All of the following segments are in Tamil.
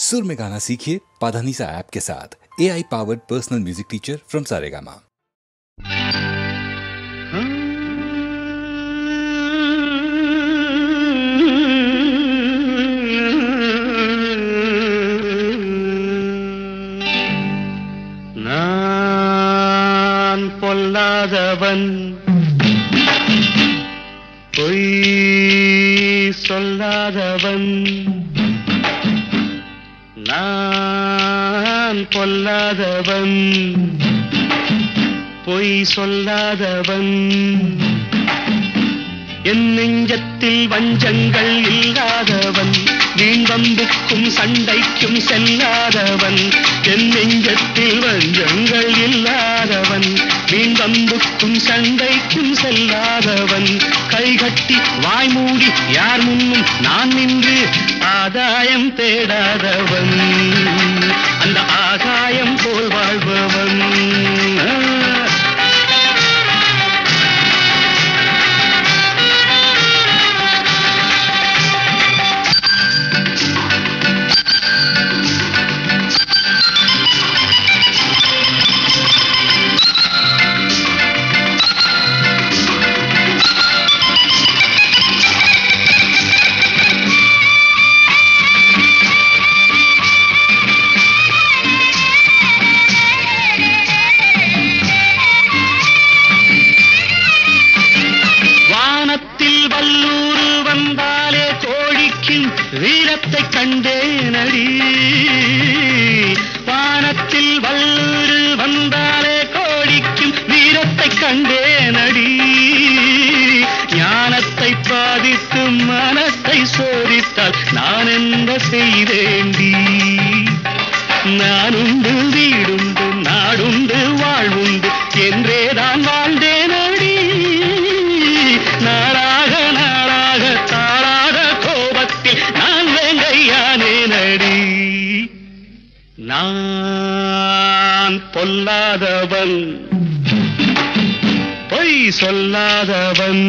सुर में गाना सीखिए पाधानीसा ऐप के साथ। AI powered personal music teacher from Saregama. நான் பொல்லாதவன், பொய் சொல்லாதவன். நான் பொல்லாதவன், பொய் சொல்லாதவன். என் நெஞ்சத்தில் வஞ்சங்கள் இல்லாதவன், வீண் வம்புக்கும் சண்டைக்கும் செல்லாதவன். என் நெஞ்சத்தில் வஞ்சங்கள் இல்லாதவன், வீண் வம்புக்கும் சண்டைக்கும் செல்லாதவன். கைகட்டி வாய் மூடி யார் முன்னும் நான் நின்று ஆதாயம் தேடாதவன், அந்த ஆகாயம் போல் வாழ்பவன். வீரத்தை கண்டேனடி, வானத்தில் வல்லூரு வந்தாலே கோடிக்கும் வீரத்தை கண்டேனடி. ஞானத்தை பாதித்து மனத்தை சோதித்தால் நான் என்ன செய்தேண்டி? நானுண்டு வீடுண்டு நாடுண்டு வாழ்வுண்டு என்றேதான் வாழ்ந்தேனடி. நாளாக நாளாக தாளாக கோபத்தில் நான் வேங்கையானேனடி. நான் பொல்லாதவன், பொய் சொல்லாதவன்.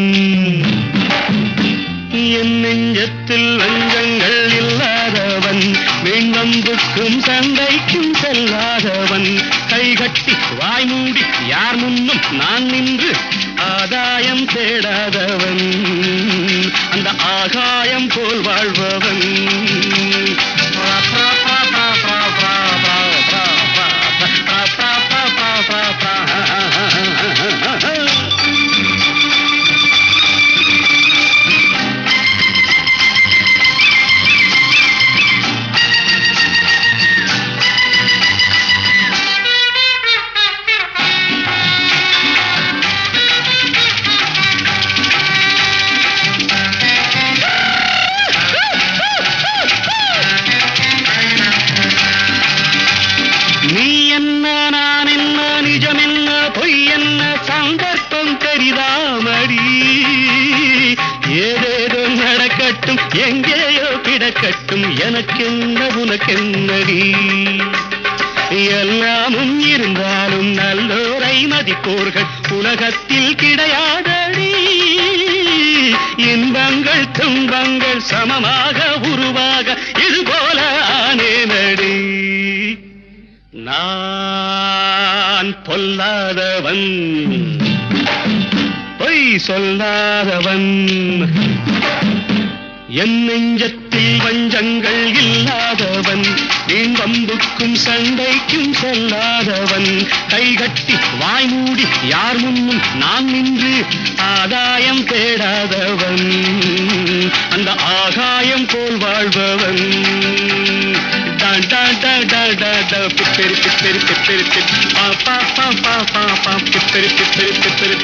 என் நெஞ்சத்தில் வஞ்சங்கள் இல்லாதவன், வீண்வம்புக்கும் சண்டைக்கும் செல்லாதவன். கைகட்டி வாய் மூடி யார் முன்னும் நான் நின்று ஆதாயம் தேடாதவன், அந்த ஆகாயம் போல் வாழ்பவன். ஏதேதோ நடக்கட்டும், எங்கேயோ கிடக்கட்டும், எனக்கென்ன உனக்கென்னடி? எல்லாமும் இருந்தாலும் நல்லோரை மதிப்போர்கள் உலகத்தில் கிடையாதடி. இன்பங்கள் துன்பங்கள் சமமாக உருவாக இதுபோல ஆனேனடி. நான் பொல்லாதவன், பொய் சொல்லாதவன். என் நெஞ்சத்தில் வஞ்சங்கள் இல்லாதவன், வீண் வம்புக்கும் சண்டைக்கும் செல்லாதவன். கைகட்டி வாய் மூடி யார் முன்னும் நான் நின்று ஆதாயம் தேடாதவன், அந்த ஆகாயம் போல் வாழ்பவன். பிப்பெரி பிப்பெரி பிப்பெரி பிப்பெரி பிப்பெரி பிப்பெரி